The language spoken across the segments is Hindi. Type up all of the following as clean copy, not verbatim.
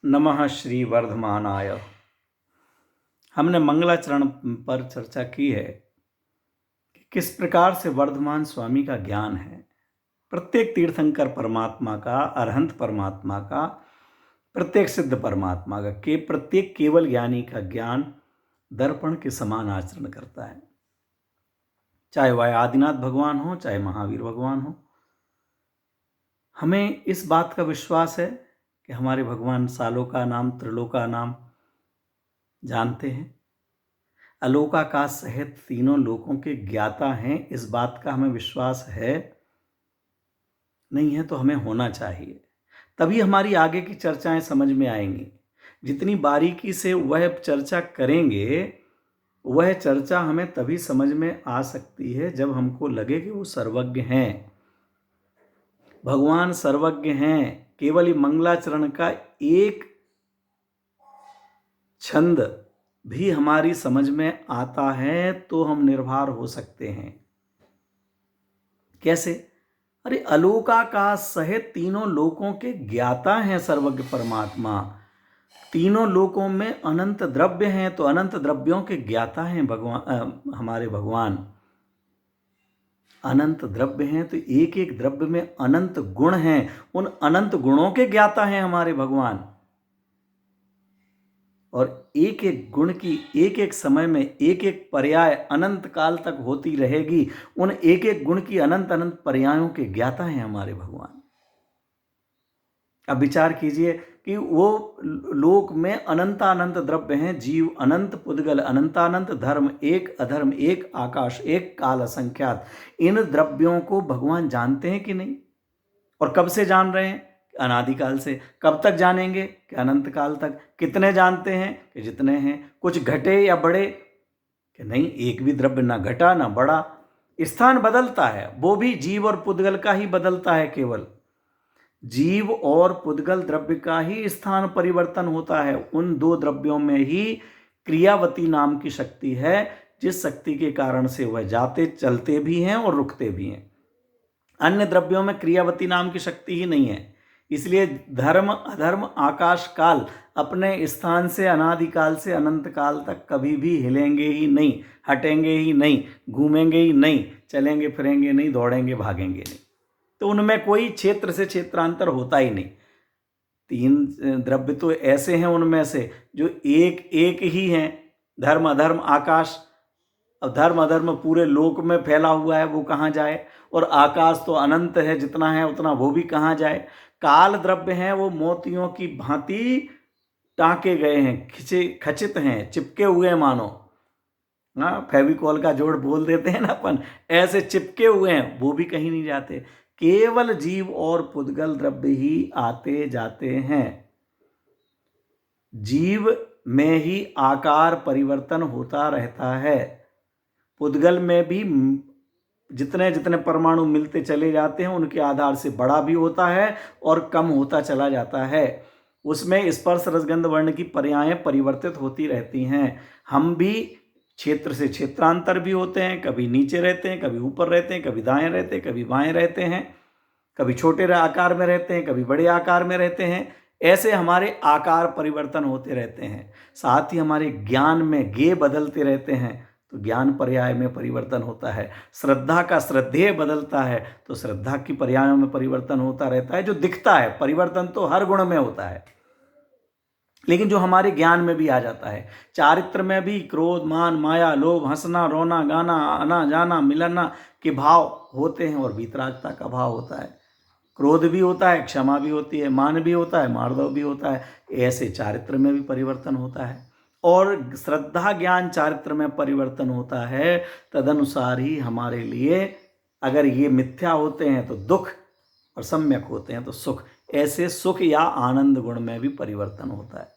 नमः श्री वर्धमानाय। हमने मंगलाचरण पर चर्चा की है कि किस प्रकार से वर्धमान स्वामी का ज्ञान है। प्रत्येक तीर्थंकर परमात्मा का, अरहंत परमात्मा का, प्रत्येक सिद्ध परमात्मा का, प्रत्येक केवल ज्ञानी का ज्ञान दर्पण के समान आचरण करता है। चाहे वह आदिनाथ भगवान हो, चाहे महावीर भगवान हो। हमें इस बात का विश्वास है कि हमारे भगवान सालोका नाम, त्रिलोका नाम जानते हैं, अलोकाकाश सहित तीनों लोकों के ज्ञाता हैं। इस बात का हमें विश्वास है, नहीं है तो हमें होना चाहिए, तभी हमारी आगे की चर्चाएं समझ में आएंगी। जितनी बारीकी से वह चर्चा करेंगे, वह चर्चा हमें तभी समझ में आ सकती है जब हमको लगे कि वो सर्वज्ञ हैं। भगवान सर्वज्ञ हैं। केवल ही मंगलाचरण का एक छंद भी हमारी समझ में आता है तो हम निर्भर हो सकते हैं। कैसे? अरे अलोकाकाश सहित तीनों लोकों के ज्ञाता हैं सर्वज्ञ परमात्मा। तीनों लोकों में अनंत द्रव्य हैं तो अनंत द्रव्यों के ज्ञाता हैं भगवान, हमारे भगवान। अनंत द्रव्य हैं तो एक एक द्रव्य में अनंत गुण हैं, उन अनंत गुणों के ज्ञाता हैं हमारे भगवान। और एक एक गुण की एक एक समय में एक एक पर्याय अनंत काल तक होती रहेगी। उन एक एक गुण की अनंत अनंत पर्यायों के ज्ञाता हैं हमारे भगवान। अब विचार कीजिए कि वो लोक में अनंतानंत द्रव्य हैं, जीव अनंत, पुद्गल अनंतानंत, धर्म एक, अधर्म एक, आकाश एक, काल असंख्यात। इन द्रव्यों को भगवान जानते हैं कि नहीं? और कब से जान रहे हैं? अनादिकाल से। कब तक जानेंगे? कि अनंत काल तक। कितने जानते हैं? कि जितने हैं। कुछ घटे या बढ़े? कि नहीं, एक भी द्रव्य ना घटा ना बढ़ा। स्थान बदलता है, वो भी जीव और पुद्गल का ही बदलता है। केवल जीव और पुद्गल द्रव्य का ही स्थान परिवर्तन होता है। उन दो द्रव्यों में ही क्रियावती नाम की शक्ति है, जिस शक्ति के कारण से वह जाते चलते भी हैं और रुकते भी हैं। अन्य द्रव्यों में क्रियावती नाम की शक्ति ही नहीं है। इसलिए धर्म, अधर्म, आकाश, काल अपने स्थान से अनादिकाल से अनंत काल तक कभी भी हिलेंगे ही नहीं, हटेंगे ही नहीं, घूमेंगे ही नहीं, चलेंगे फिरेंगे नहीं, दौड़ेंगे भागेंगे नहीं। तो उनमें कोई क्षेत्र से क्षेत्रांतर होता ही नहीं। तीन द्रव्य तो ऐसे हैं उनमें से जो एक एक ही हैं। धर्म, अधर्म, आकाश। अब धर्म अधर्म पूरे लोक में फैला हुआ है, वो कहाँ जाए? और आकाश तो अनंत है, जितना है उतना, वो भी कहाँ जाए? काल द्रव्य हैं, वो मोतियों की भांति टाँके गए हैं, खचित हैं, चिपके हुए हैं मानो। हाँ, फेविकॉल का जोड़ बोल देते हैं ना अपन, ऐसे चिपके हुए हैं, वो भी कहीं नहीं जाते। केवल जीव और पुद्गल द्रव्य ही आते जाते हैं। जीव में ही आकार परिवर्तन होता रहता है। पुद्गल में भी जितने जितने परमाणु मिलते चले जाते हैं, उनके आधार से बड़ा भी होता है और कम होता चला जाता है। उसमें स्पर्श रसगंध वर्ण की पर्यायें परिवर्तित होती रहती हैं। हम भी क्षेत्र से क्षेत्रांतर भी होते हैं, कभी नीचे रहते हैं, कभी ऊपर रहते हैं, कभी दाएं रहते हैं, कभी बाएं रहते हैं, कभी छोटे आकार में रहते हैं, कभी बड़े आकार में रहते हैं। ऐसे हमारे आकार परिवर्तन होते रहते हैं। साथ ही हमारे ज्ञान में गे बदलते रहते हैं, तो ज्ञान पर्याय में परिवर्तन होता है। श्रद्धा का श्रद्धेय बदलता है, तो श्रद्धा की पर्यायों में परिवर्तन होता रहता है। जो दिखता है, परिवर्तन तो हर गुण में होता है, लेकिन जो हमारे ज्ञान में भी आ जाता है। चारित्र में भी क्रोध, मान, माया, लोभ, हंसना, रोना, गाना, आना जाना, मिलना के भाव होते हैं और वीतरागता का भाव होता है। क्रोध भी होता है, क्षमा भी होती है, मान भी होता है, मार्दव भी होता है। ऐसे चारित्र में भी परिवर्तन होता है। और श्रद्धा ज्ञान चारित्र में परिवर्तन होता है। तदनुसार ही हमारे लिए अगर ये मिथ्या होते हैं तो दुख, और सम्यक होते हैं तो सुख। ऐसे सुख या आनंद गुण में भी परिवर्तन होता है,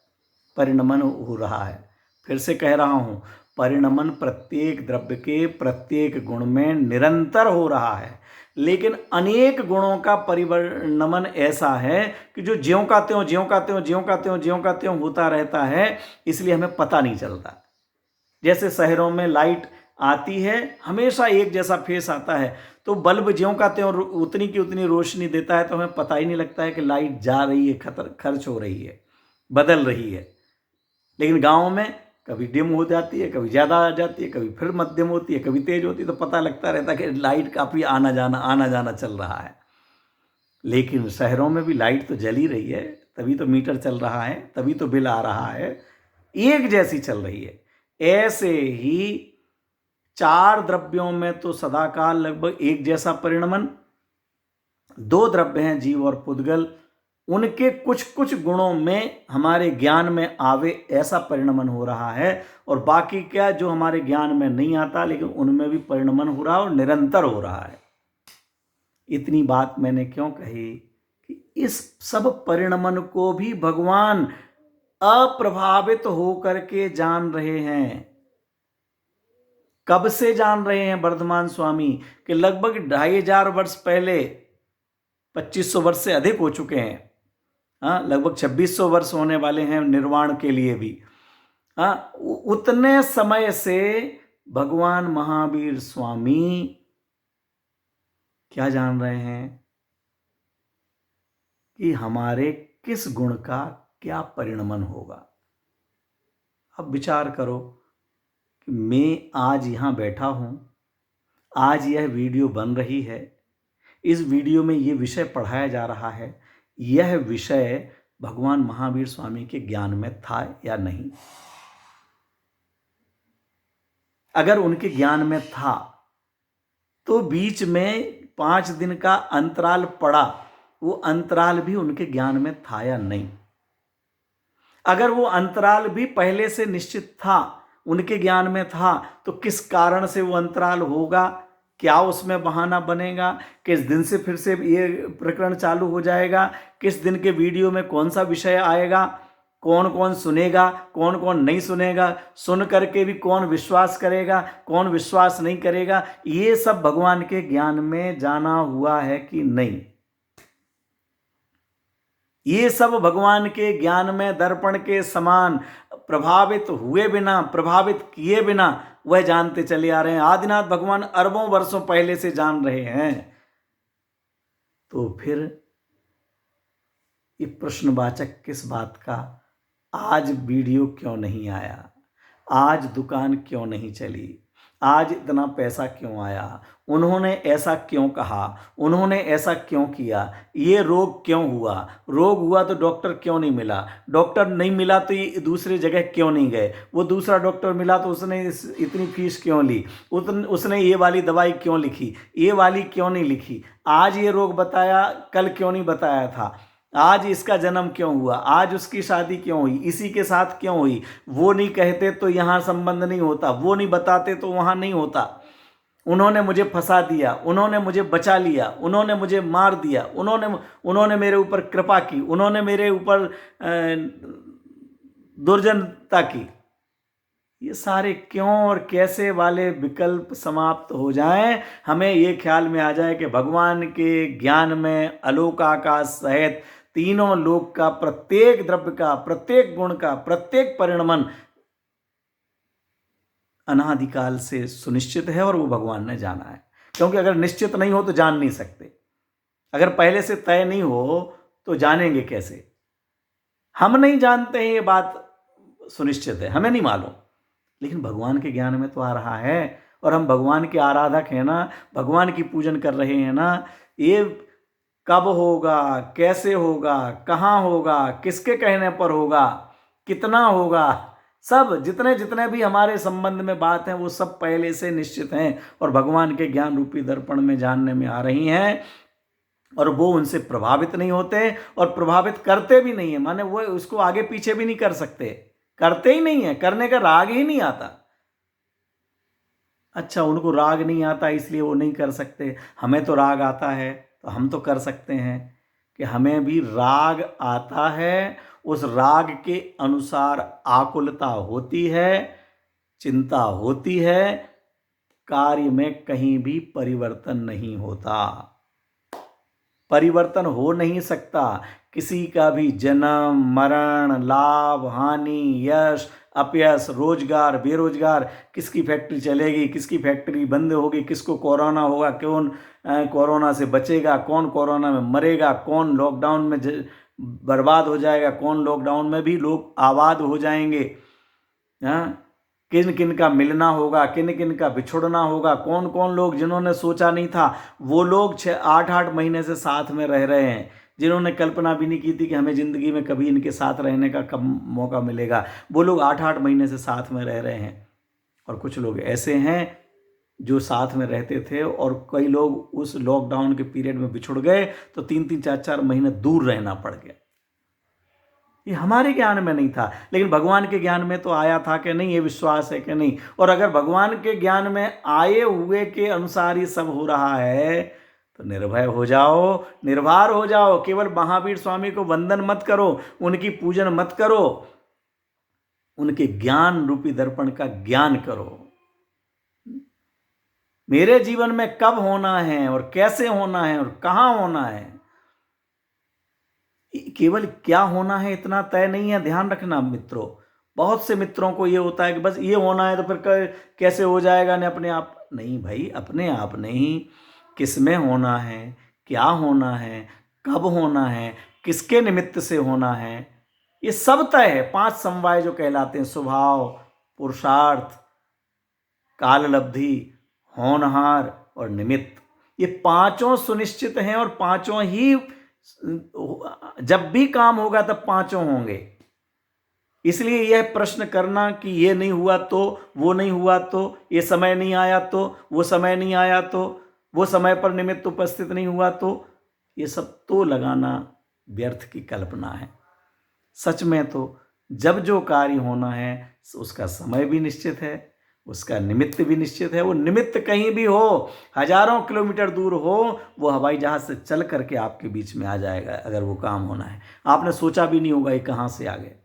परिणमन हो रहा है। फिर से कह रहा हूँ, परिणमन प्रत्येक द्रव्य के प्रत्येक गुण में निरंतर हो रहा है। लेकिन अनेक गुणों का परिणमन ऐसा है कि जो ज्यों का त्यों, ज्यों का त्यों, ज्यों का त्यों, ज्यों का त्यों होता रहता है, इसलिए हमें पता नहीं चलता। जैसे शहरों में लाइट आती है, हमेशा एक जैसा फेस आता है, तो बल्ब ज्यों का त्यों उतनी की उतनी रोशनी देता है, तो हमें पता ही नहीं लगता है कि लाइट जा रही है, खर्च हो रही है। बदल रही है। लेकिन गाँव में कभी डिम हो जाती है, कभी ज़्यादा आ जाती है, कभी फिर मध्यम होती है, कभी तेज होती है, तो पता लगता रहता है कि लाइट काफ़ी आना जाना चल रहा है। लेकिन शहरों में भी लाइट तो जल ही रही है, तभी तो मीटर चल रहा है, तभी तो बिल आ रहा है, एक जैसी चल रही है। ऐसे ही 4 द्रव्यों में तो सदाकाल लगभग एक जैसा परिणमन, 2 द्रव्य हैं जीव और पुद्गल, उनके कुछ कुछ गुणों में हमारे ज्ञान में आवे ऐसा परिणमन हो रहा है, और बाकी क्या जो हमारे ज्ञान में नहीं आता लेकिन उनमें भी परिणमन हो रहा है और निरंतर हो रहा है। इतनी बात मैंने क्यों कही कि इस सब परिणमन को भी भगवान अप्रभावित होकर के जान रहे हैं। कब से जान रहे हैं वर्धमान स्वामी? कि लगभग 2500 वर्ष पहले, 2500 वर्ष से अधिक हो चुके हैं। हाँ, लगभग 2600 वर्ष होने वाले हैं निर्वाण के लिए भी। हाँ, उतने समय से भगवान महावीर स्वामी क्या जान रहे हैं कि हमारे किस गुण का क्या परिणमन होगा। अब विचार करो कि मैं आज यहाँ बैठा हूँ, आज यह वीडियो बन रही है, इस वीडियो में ये विषय पढ़ाया जा रहा है, यह विषय भगवान महावीर स्वामी के ज्ञान में था या नहीं? अगर उनके ज्ञान में था तो बीच में 5 दिन का अंतराल पड़ा, वो अंतराल भी उनके ज्ञान में था या नहीं? अगर वो अंतराल भी पहले से निश्चित था, उनके ज्ञान में था, तो किस कारण से वो अंतराल होगा? क्या उसमें बहाना बनेगा? किस दिन से फिर से ये प्रकरण चालू हो जाएगा? किस दिन के वीडियो में कौन सा विषय आएगा? कौन कौन सुनेगा, कौन कौन नहीं सुनेगा? सुन करके भी कौन विश्वास करेगा, कौन विश्वास नहीं करेगा? ये सब भगवान के ज्ञान में जाना हुआ है कि नहीं? ये सब भगवान के ज्ञान में दर्पण के समान प्रभावित हुए बिना, प्रभावित किए बिना वह जानते चले आ रहे हैं। आदिनाथ भगवान अरबों वर्षों पहले से जान रहे हैं। तो फिर ये प्रश्नवाचक किस बात का? आज वीडियो क्यों नहीं आया? आज दुकान क्यों नहीं चली? आज इतना पैसा क्यों आया? उन्होंने ऐसा क्यों कहा? उन्होंने ऐसा क्यों किया? ये रोग क्यों हुआ? रोग हुआ तो डॉक्टर क्यों नहीं मिला? डॉक्टर नहीं मिला तो ये दूसरी जगह क्यों नहीं गए? वो दूसरा डॉक्टर मिला तो उसने इतनी फीस क्यों ली? उसने ये वाली दवाई क्यों लिखी? ये वाली क्यों नहीं लिखी? आज ये रोग बताया, कल क्यों नहीं बताया था? आज इसका जन्म क्यों हुआ? आज उसकी शादी क्यों हुई? इसी के साथ क्यों हुई? वो नहीं कहते तो यहाँ संबंध नहीं होता, वो नहीं बताते तो वहाँ नहीं होता। उन्होंने मुझे फंसा दिया, उन्होंने मुझे बचा लिया, उन्होंने मुझे मार दिया, उन्होंने मेरे ऊपर कृपा की, उन्होंने मेरे ऊपर दुर्जनता की। ये सारे क्यों और कैसे वाले विकल्प समाप्त हो जाएं, हमें ये ख्याल में आ जाए कि भगवान के ज्ञान में आलोकाकाश सहित तीनों लोक का, प्रत्येक द्रव्य का, प्रत्येक गुण का, प्रत्येक परिणमन अनादिकाल से सुनिश्चित है और वो भगवान ने जाना है। क्योंकि अगर निश्चित नहीं हो तो जान नहीं सकते, अगर पहले से तय नहीं हो तो जानेंगे कैसे? हम नहीं जानते हैं, ये बात सुनिश्चित है, हमें नहीं मालूम, लेकिन भगवान के ज्ञान में तो आ रहा है, और हम भगवान के आराधक हैं ना, भगवान की पूजन कर रहे हैं ना। ये कब होगा, कैसे होगा, कहाँ होगा, किसके कहने पर होगा, कितना होगा, सब जितने जितने भी हमारे संबंध में बात हैं वो सब पहले से निश्चित हैं और भगवान के ज्ञान रूपी दर्पण में जानने में आ रही हैं, और वो उनसे प्रभावित नहीं होते और प्रभावित करते भी नहीं है। माने वो उसको आगे पीछे भी नहीं कर सकते, करते ही नहीं है, करने का राग ही नहीं आता। अच्छा, उनको राग नहीं आता इसलिए वो नहीं कर सकते, हमें तो राग आता है तो हम तो कर सकते हैं। कि हमें भी राग आता है, उस राग के अनुसार आकुलता होती है, चिंता होती है, कार्य में कहीं भी परिवर्तन नहीं होता, परिवर्तन हो नहीं सकता। किसी का भी जन्म, मरण, लाभ, हानि, यश, अपयश, रोजगार, बेरोजगार, किसकी फैक्ट्री चलेगी, किसकी फैक्ट्री बंद होगी, किसको कोरोना होगा, कौन कोरोना से बचेगा, कौन कोरोना में मरेगा, कौन लॉकडाउन में बर्बाद हो जाएगा, कौन लॉकडाउन में भी लोग आबाद हो जाएंगे, हाँ, किन किन का मिलना होगा, किन किन का बिछुड़ना होगा, कौन कौन लोग जिन्होंने सोचा नहीं था वो लोग 6-8 महीने से साथ में रह रहे हैं, जिन्होंने कल्पना भी नहीं की थी कि हमें ज़िंदगी में कभी इनके साथ रहने का कब मौका मिलेगा, वो लोग 8-8 महीने से साथ में रह रहे हैं। और कुछ लोग ऐसे हैं जो साथ में रहते थे और कई लोग उस लॉकडाउन के पीरियड में बिछुड़ गए तो 3-3 4-4 महीने दूर रहना पड़ गया। ये हमारे ज्ञान में नहीं था, लेकिन भगवान के ज्ञान में तो आया था कि नहीं, ये विश्वास है कि नहीं। और अगर भगवान के ज्ञान में आए हुए के अनुसार ये सब हो रहा है तो निर्भय हो जाओ, निर्भर हो जाओ। केवल महावीर स्वामी को वंदन मत करो, उनकी पूजन मत करो, उनके ज्ञान रूपी दर्पण का ज्ञान करो। मेरे जीवन में कब होना है और कैसे होना है और कहाँ होना है, केवल क्या होना है इतना तय नहीं है। ध्यान रखना मित्रों, बहुत से मित्रों को ये होता है कि बस ये होना है तो फिर कैसे हो जाएगा ना अपने आप। नहीं भाई, अपने आप नहीं, किस में होना है, क्या होना है, कब होना है, किसके निमित्त से होना है, ये सब तय है। 5 समवाय जो कहलाते हैं, स्वभाव, पुरुषार्थ, काललब्धि, होनहार और निमित्त, ये 5 सुनिश्चित हैं और 5 ही, जब भी काम होगा तब 5 होंगे। इसलिए यह प्रश्न करना कि ये नहीं हुआ तो, वो नहीं हुआ तो, ये समय नहीं आया तो, वो समय नहीं आया तो, वो समय पर निमित्त उपस्थित नहीं हुआ तो, ये सब तो लगाना व्यर्थ की कल्पना है। सच में तो जब जो कार्य होना है उसका समय भी निश्चित है, उसका निमित्त भी निश्चित है। वो निमित्त कहीं भी हो, हजारों किलोमीटर दूर हो, वो हवाई जहाज से चल करके आपके बीच में आ जाएगा। अगर वो काम होना है, आपने सोचा भी नहीं होगा ये कहाँ से आ गए।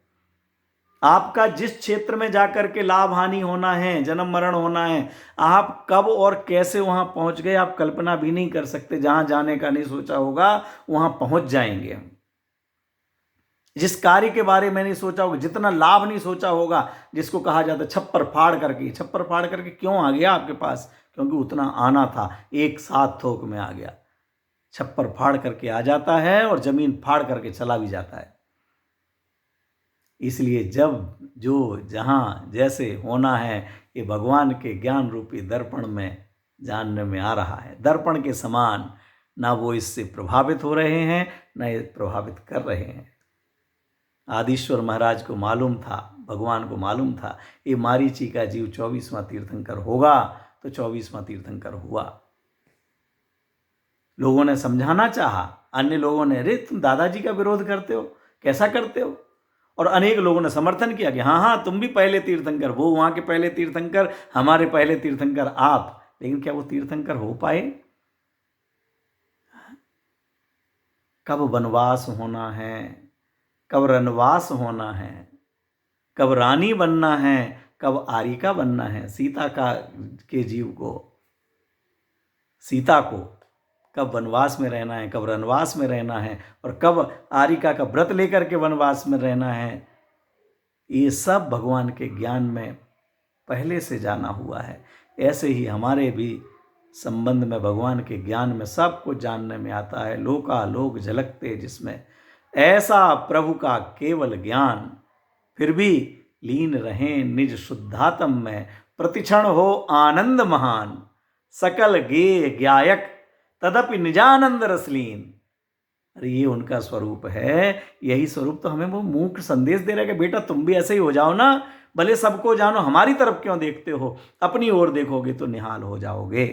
आपका जिस क्षेत्र में जाकर के लाभ हानि होना है, जन्म मरण होना है, आप कब और कैसे वहां पहुंच गए आप कल्पना भी नहीं कर सकते। जहां जाने का नहीं सोचा होगा वहां पहुंच जाएंगे हम। जिस कार्य के बारे में नहीं सोचा होगा, जितना लाभ नहीं सोचा होगा, जिसको कहा जाता है छप्पर फाड़ करके, छप्पर फाड़ करके क्यों आ गया आपके पास? क्योंकि उतना आना था, एक साथ थोक में आ गया। छप्पर फाड़ करके आ जाता है और जमीन फाड़ करके चला भी जाता है। इसलिए जब जो जहाँ जैसे होना है, ये भगवान के ज्ञान रूपी दर्पण में जानने में आ रहा है। दर्पण के समान, ना वो इससे प्रभावित हो रहे हैं, ना ये प्रभावित कर रहे हैं। आदिश्वर महाराज को मालूम था, भगवान को मालूम था, ये मारीची का जीव 24वां तीर्थंकर होगा, तो 24वां तीर्थंकर हुआ। लोगों ने समझाना चाहा, अन्य लोगों ने, अरे तुम दादाजी का विरोध करते हो, कैसा करते हो? और अनेक लोगों ने समर्थन किया कि हाँ हाँ तुम भी पहले तीर्थंकर, वो वहाँ के पहले तीर्थंकर, हमारे पहले तीर्थंकर आप। लेकिन क्या वो तीर्थंकर हो पाए? कब वनवास होना है, कब रनवास होना है, कब रानी बनना है, कब आरिका बनना है। सीता का के जीव को, सीता को कब वनवास में रहना है, कब रनवास में रहना है, और कब आरिका का व्रत लेकर के वनवास में रहना है, ये सब भगवान के ज्ञान में पहले से जाना हुआ है। ऐसे ही हमारे भी संबंध में भगवान के ज्ञान में सब कुछ जानने में आता है। लोकालोक झलकते जिसमें ऐसा प्रभु का केवल ज्ञान, फिर भी लीन रहें निज शुद्धात्म में, प्रतिक्षण हो आनंद महान, सकल गेय ज्ञायक तदपि निजानंद रसलीन। अरे ये उनका स्वरूप है। यही स्वरूप तो हमें वो मूक संदेश दे रहा है कि बेटा तुम भी ऐसे ही हो जाओ ना, भले सबको जानो, हमारी तरफ क्यों देखते हो, अपनी ओर देखोगे तो निहाल हो जाओगे।